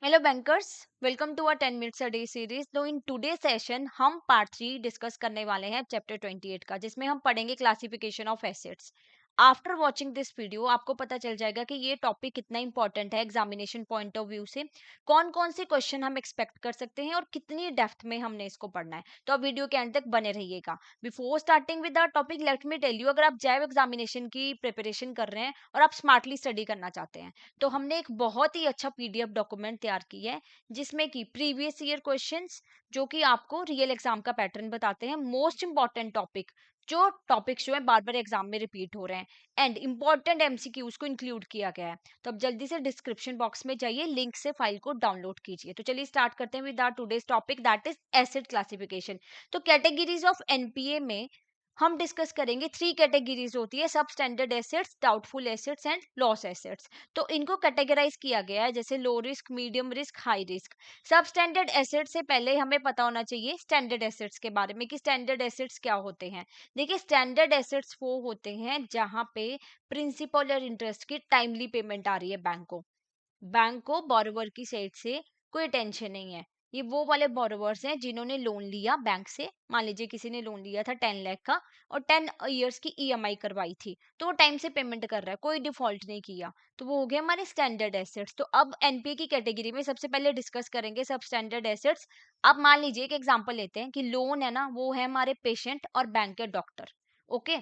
Hello bankers, welcome to a 10 minutes a day series. तो in today session हम part 3 discuss करने वाले हैं चैप्टर 28 का, जिसमें हम पढ़ेंगे classification of assets. After watching this video आपको पता चल जाएगा कि ये टॉपिक कितना इंपॉर्टेंट है एग्जामिनेशन पॉइंट ऑफ व्यू से, कौन कौन से क्वेश्चन हम एक्सपेक्ट कर सकते हैं और कितनी डेप्थ में हमने इसको पढ़ना है। तो अब वीडियो के एंड तक बने रहिएगा। Before starting with the topic, let me tell you, अगर आप जैव एग्जामिनेशन की प्रिपरेशन कर रहे हैं और आप स्मार्टली स्टडी करना चाहते हैं, तो हमने एक बहुत ही अच्छा पीडीएफ डॉक्यूमेंट तैयार की है, जिसमें कि प्रीवियस ईयर क्वेश्चंस जो कि आपको रियल एग्जाम का पैटर्न बताते हैं, मोस्ट इंपॉर्टेंट टॉपिक जो टॉपिक्स जो है बार बार एग्जाम में रिपीट हो रहे हैं, एंड इंपॉर्टेंट एमसीक्यूज को इंक्लूड किया गया है। तो अब जल्दी से डिस्क्रिप्शन बॉक्स में जाइए, लिंक से फाइल को डाउनलोड कीजिए। तो चलिए स्टार्ट करते हैं with our today's topic, that is asset classification. तो कैटेगरीज ऑफ एनपीए में हम डिस्कस करेंगे, थ्री कैटेगरीज होती है: substandard assets, doubtful assets and loss assets. तो इनको कैटेगराइज किया गया है जैसे low risk, medium risk, high risk. Substandard asset से पहले हमें पता होना चाहिए स्टैंडर्ड एसेट्स के बारे में कि स्टैंडर्ड एसेट्स क्या होते हैं। देखिए, स्टैंडर्ड एसेट्स वो होते हैं जहां पे प्रिंसिपल और इंटरेस्ट की टाइमली पेमेंट आ रही है बैंक को बोरोवर की साइड से कोई टेंशन नहीं है। ये वो वाले बोरोवर्स हैं जिन्होंने लोन लिया बैंक से। मान लीजिए किसी ने लोन लिया था 10 लाख का और 10 इयर्स की ईएमआई करवाई थी, तो वो टाइम से पेमेंट कर रहा है, कोई डिफॉल्ट नहीं किया। तो वो हो गया हमारे स्टैंडर्ड एसेट्स। तो अब एनपीए की कैटेगरी में सबसे पहले डिस्कस करेंगे सब स्टैंडर्ड एसेट्स। अब मान लीजिए एक एग्जांपल लेते हैं कि लोन है ना, वो है हमारे पेशेंट और बैंक के डॉक्टर। ओके,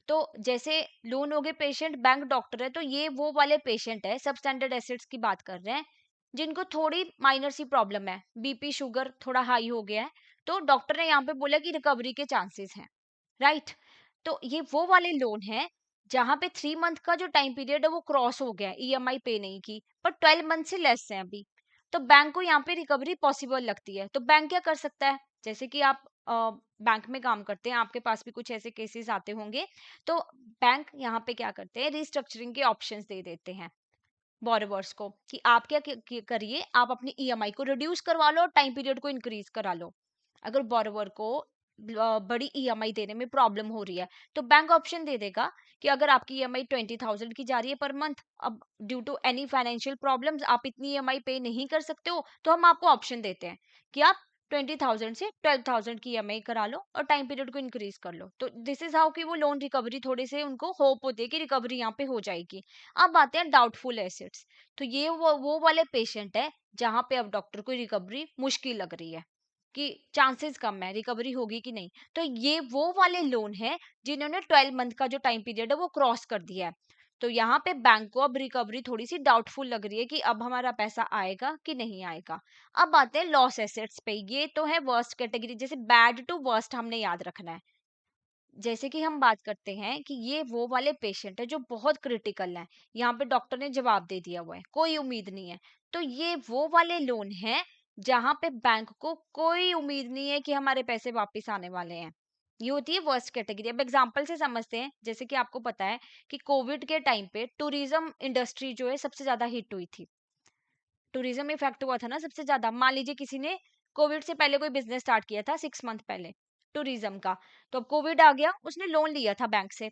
तो जैसे लोन हो गए, पेशेंट बैंक डॉक्टर है, तो ये वो वाले पेशेंट है, सब स्टैंडर्ड एसेट्स की बात कर रहे हैं, जिनको थोड़ी माइनर सी प्रॉब्लम है, बीपी शुगर थोड़ा हाई हो गया है, तो डॉक्टर ने यहाँ पे बोला कि रिकवरी के चांसेस हैं, राइट। तो ये वो वाले लोन है जहां पे 3 मंथ का जो टाइम पीरियड है वो क्रॉस हो गया, ईएमआई पे नहीं की, पर 12 मंथ से लेस है अभी। तो बैंक को यहाँ पे रिकवरी पॉसिबल लगती है। तो बैंक क्या कर सकता है, जैसे कि आप बैंक में काम करते हैं, आपके पास भी कुछ ऐसे केसेस आते होंगे। तो बैंक यहाँ पे क्या करते हैं, रिस्ट्रक्चरिंग के ऑप्शंस दे देते हैं बोरोवर्स को कि आप क्या करिए, आप अपनी ईएमआई को रिड्यूस करवा लो और टाइम पीरियड को इंक्रीज करा लो। अगर बोरोवर को बड़ी ईएमआई देने में प्रॉब्लम हो रही है, तो बैंक ऑप्शन दे देगा कि अगर आपकी ईएमआई 20,000 की जा रही है पर मंथ, अब due to any financial problems आप इतनी ईएमआई पे नहीं कर सकते हो, तो हम आपको ऑप्शन देते हैं कि आप 20,000 से 12,000 की ईएमआई करा लो और टाइम पीरियड को इंक्रीज कर लो। तो दिस इज हाउ कि वो लोन रिकवरी, थोड़े से उनको होप होती है कि रिकवरी यहाँ पे हो जाएगी। अब आते हैं डाउटफुल एसेट्स। तो ये वो वाले पेशेंट है जहां पे अब डॉक्टर को रिकवरी मुश्किल लग रही है कि चांसेस कम है, रिकवरी होगी कि नहीं। तो ये वो वाले लोन है जिन्होंने 12 मंथ का जो टाइम पीरियड है वो क्रॉस कर दिया है। तो यहाँ पे बैंक को अब रिकवरी थोड़ी सी डाउटफुल लग रही है कि अब हमारा पैसा आएगा कि नहीं आएगा। अब आते हैं लॉस एसेट्स पे। ये तो है वर्स्ट कैटेगरी, जैसे बैड टू वर्स्ट हमने याद रखना है। जैसे कि हम बात करते हैं कि ये वो वाले पेशेंट है जो बहुत क्रिटिकल है, यहाँ पे डॉक्टर ने जवाब दे दिया हुआ है, कोई उम्मीद नहीं है। तो ये वो वाले लोन है जहां पे बैंक को कोई उम्मीद नहीं है कि हमारे पैसे वापस आने वाले हैं। ये होती है वर्स्ट कैटेगरी। अब एग्जांपल से समझते हैं, जैसे कि आपको पता है कि कोविड के टाइम पे टूरिज्म इंडस्ट्री जो है सबसे ज्यादा हिट हुई थी। टूरिज्म इफेक्ट हुआ था ना सबसे ज्यादा। मान लीजिए किसी ने कोविड से पहले कोई बिजनेस स्टार्ट किया था 6 मंथ पहले टूरिज्म का, तो अब कोविड आ गया, उसने लोन लिया था बैंक से।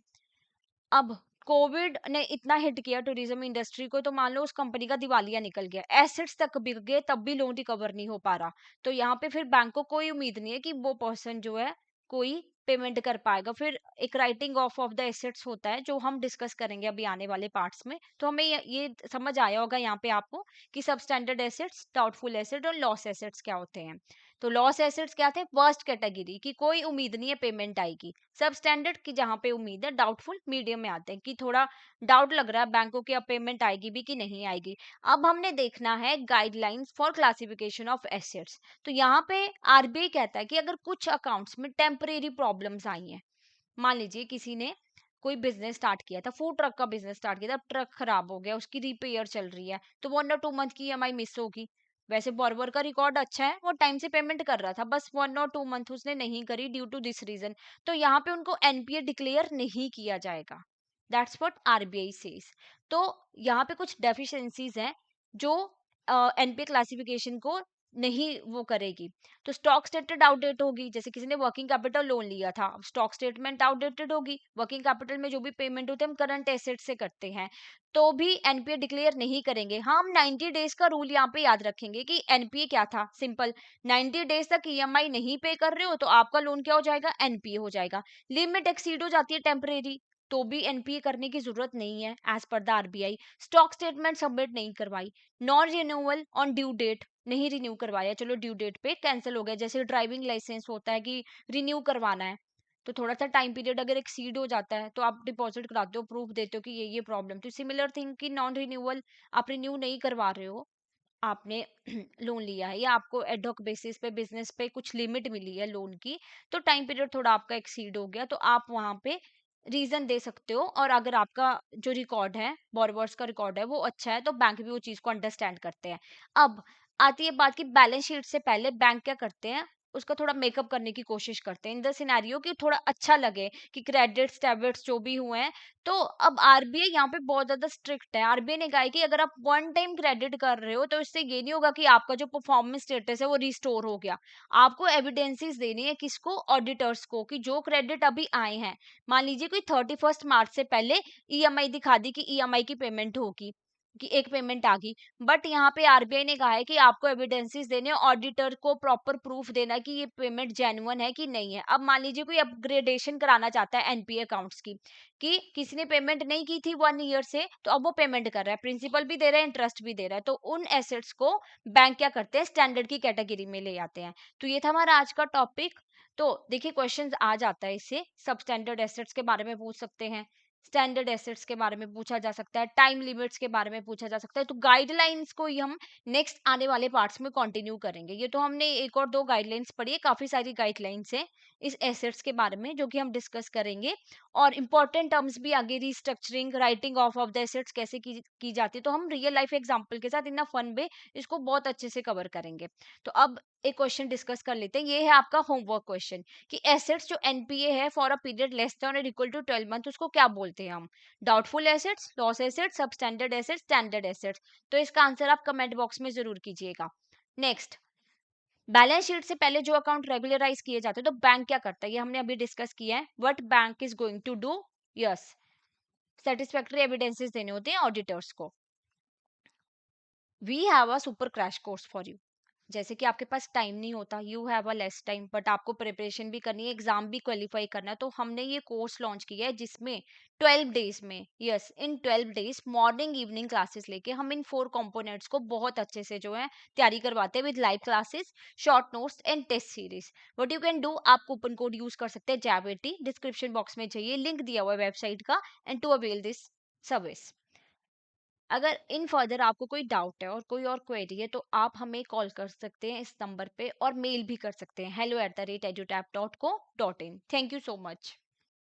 अब कोविड ने इतना हिट किया टूरिज्म इंडस्ट्री को, तो मान लो उस कंपनी का दिवालिया निकल गया, एसेट्स तक बिक गए, तब भी लोन रिकवर नहीं हो पा रहा। तो यहाँ पे फिर बैंक को कोई उम्मीद नहीं है कि वो पर्सन जो है कोई पेमेंट कर पाएगा। फिर एक राइटिंग ऑफ द एसेट्स होता है जो हम डिस्कस करेंगे अभी आने वाले पार्ट्स में। तो हमें ये समझ आया होगा यहाँ पे आपको कि सब स्टैंडर्ड एसेट्स, डाउटफुल एसेट और लॉस एसेट्स क्या होते हैं। तो लॉस एसेट्स क्या थे, वर्स्ट कैटेगरी की कोई उम्मीद नहीं है पेमेंट आएगी। सब स्टैंडर्ड की जहां पे उम्मीद है, डाउटफुल मीडियम में आते हैं कि थोड़ा डाउट लग रहा है बैंकों की अब पेमेंट आएगी भी कि नहीं आएगी। अब हमने देखना है guidelines for classification of assets. तो यहाँ पे आरबीआई कहता है कि अगर कुछ अकाउंट्स में टेम्परेरी प्रॉब्लम्स आई हैं, मान लीजिए किसी ने कोई बिजनेस स्टार्ट किया था, फूड ट्रक का बिजनेस स्टार्ट किया था, ट्रक खराब हो गया, उसकी रिपेयर चल रही है, तो 1 और 2 मंथ की ईएमआई मिस होगी। वैसे बोरवर का रिकॉर्ड अच्छा है, वो टाइम से पेमेंट कर रहा था, बस 1 और 2 मंथ उसने नहीं करी ड्यू टू दिस रीजन। तो यहाँ पे उनको एनपीए डिक्लेयर नहीं किया जाएगा। That's what RBI says. तो यहाँ पे कुछ डेफिशिएंसीज हैं जो एनपीए क्लासिफिकेशन को नहीं वो करेगी, तो स्टॉक स्टेटमेंट आउटडेट होगी। जैसे किसी ने वर्किंग कैपिटल लोन लिया था, स्टॉक स्टेटमेंट आउटडेटेड होगी। वर्किंग कैपिटल में जो भी पेमेंट होते हैं हम करंट एसेट से करते हैं, तो भी एनपीए डिक्लेयर नहीं करेंगे। हाँ, हम 90 डेज का रूल यहाँ पे याद रखेंगे कि एनपीए क्या था, सिंपल 90 डेज तक ईएमआई नहीं पे कर रहे हो तो आपका लोन क्या हो जाएगा, एनपीए हो जाएगा। लिमिट एक्सीड हो जाती है टेम्परेरी, तो भी एनपीए करने की जरूरत नहीं है as per the RBI. Stock statement submit नहीं करवाई, non renewal on due date, नहीं रिन्यू करवाया, चलो ड्यू डेट पे कैंसिल हो गया। जैसे ड्राइविंग लाइसेंस होता है कि रिन्यू करवाना है, तो थोड़ा सा टाइम पीरियड अगर एक्सीड हो जाता है तो आप डिपॉजिट कराते हो, प्रूफ देते हो कि ये प्रॉब्लम। तो सिमिलर थिंग कि नॉन रिन्यूअल, आप रिन्यू नहीं करवा रहे हो, आपने लोन लिया है या आपको एडहॉक बेसिस पे बिजनेस पे कुछ लिमिट मिली है लोन की, तो टाइम पीरियड थोड़ा आपका एक्सीड हो गया, तो आप वहां पे रीजन दे सकते हो। और अगर आपका जो रिकॉर्ड है, बोरोवर्स का रिकॉर्ड है वो अच्छा है, तो बैंक भी वो चीज को अंडरस्टैंड करते हैं। अब आती है बात की बैलेंस शीट से पहले बैंक क्या करते हैं, उसका थोड़ा मेकअप करने की कोशिश करते हैं इन द सिनेरियो कि थोड़ा अच्छा लगे कि क्रेडिट्स डेबिट्स जो भी हुए हैं। तो अब आरबीआई यहाँ पे बहुत ज्यादा स्ट्रिक्ट है। आरबीआई ने कहा है कि अगर आप वन टाइम क्रेडिट कर रहे हो तो इससे ये नहीं होगा कि आपका जो परफॉर्मेंस स्टेटस है वो रिस्टोर हो गया। आपको एविडेंसेस देनी है, किसको, ऑडिटर्स को, कि जो क्रेडिट अभी आए हैं, मान लीजिए कोई 31 मार्च से पहले ईएमआई दिखा दी कि ईएमआई की पेमेंट होगी, कि एक पेमेंट आ गई। बट यहाँ पे आरबीआई ने कहा है कि आपको एविडेंसेस देने, ऑडिटर को प्रॉपर प्रूफ देना कि ये पेमेंट जेन्युइन है कि नहीं है। अब मान लीजिए कोई अपग्रेडेशन कराना चाहता है एनपीए अकाउंट्स की, कि किसी ने पेमेंट नहीं की थी 1 ईयर से, तो अब वो पेमेंट कर रहा है, प्रिंसिपल भी दे रहा है, इंटरेस्ट भी दे रहा है, तो उन एसेट्स को बैंक क्या करते हैं, स्टैंडर्ड की कैटेगरी में ले आते हैं। तो ये था हमारा आज का टॉपिक। तो देखिए क्वेश्चंस आ जाता है इससे, सब स्टैंडर्ड एसेट्स के बारे में पूछ सकते हैं, स्टैंडर्ड एसेट्स के बारे में पूछा जा सकता है, टाइम लिमिट्स के बारे में पूछा जा सकता है। तो गाइडलाइंस को ही हम नेक्स्ट आने वाले पार्ट्स में कंटिन्यू करेंगे। ये तो हमने एक और दो गाइडलाइंस पढ़ी है, काफी सारी गाइडलाइंस है इस एसेट्स के बारे में जो कि हम डिस्कस करेंगे। और इंपॉर्टेंट टर्म्स भी आगे, restructuring, writing of the assets कैसे की जाती है, तो हम रियल लाइफ एग्जांपल के साथ इन फन वे इसको बहुत अच्छे से कवर करेंगे। तो अब एक क्वेश्चन डिस्कस कर लेते हैं। ये है आपका होमवर्क क्वेश्चन कि एसेट्स जो एनपीए है for a period less than और इक्वल टू 12 मंथ, उसको क्या बोलते हैं हम, doubtful assets, loss assets, substandard assets, standard assets. तो इसका आंसर आप कमेंट बॉक्स में जरूर कीजिएगा। नेक्स्ट, बैलेंस शीट से पहले जो अकाउंट रेगुलराइज किए जाते हैं तो बैंक क्या करता है, ये हमने अभी डिस्कस किया है। What bank is going to do, yes, satisfactory evidences देने होते हैं ऑडिटर्स को। We have a super crash course for you. जैसे कि आपके पास टाइम नहीं होता, you have a less time, but आपको प्रिपरेशन भी करनी है, एग्जाम भी क्वालिफाई करना है, तो हमने ये कोर्स लॉन्च किया है जिसमें 12 डेज में, यस, इन 12 डेज मॉर्निंग इवनिंग क्लासेस लेके हम इन 4 कंपोनेंट्स को बहुत अच्छे से जो है तैयारी करवाते हैं with live classes, short notes and test series. What you can do, आप कूपन कोड यूज कर सकते हैं JAV80, डिस्क्रिप्शन बॉक्स में चाहिए, लिंक दिया हुआ है वेबसाइट का, and to avail this service. अगर इन फर्दर आपको कोई डाउट है और कोई और क्वेरी है तो आप हमें कॉल कर सकते हैं इस नंबर पे, और मेल भी कर सकते हैं hello@edutap.co.in। Thank you so much.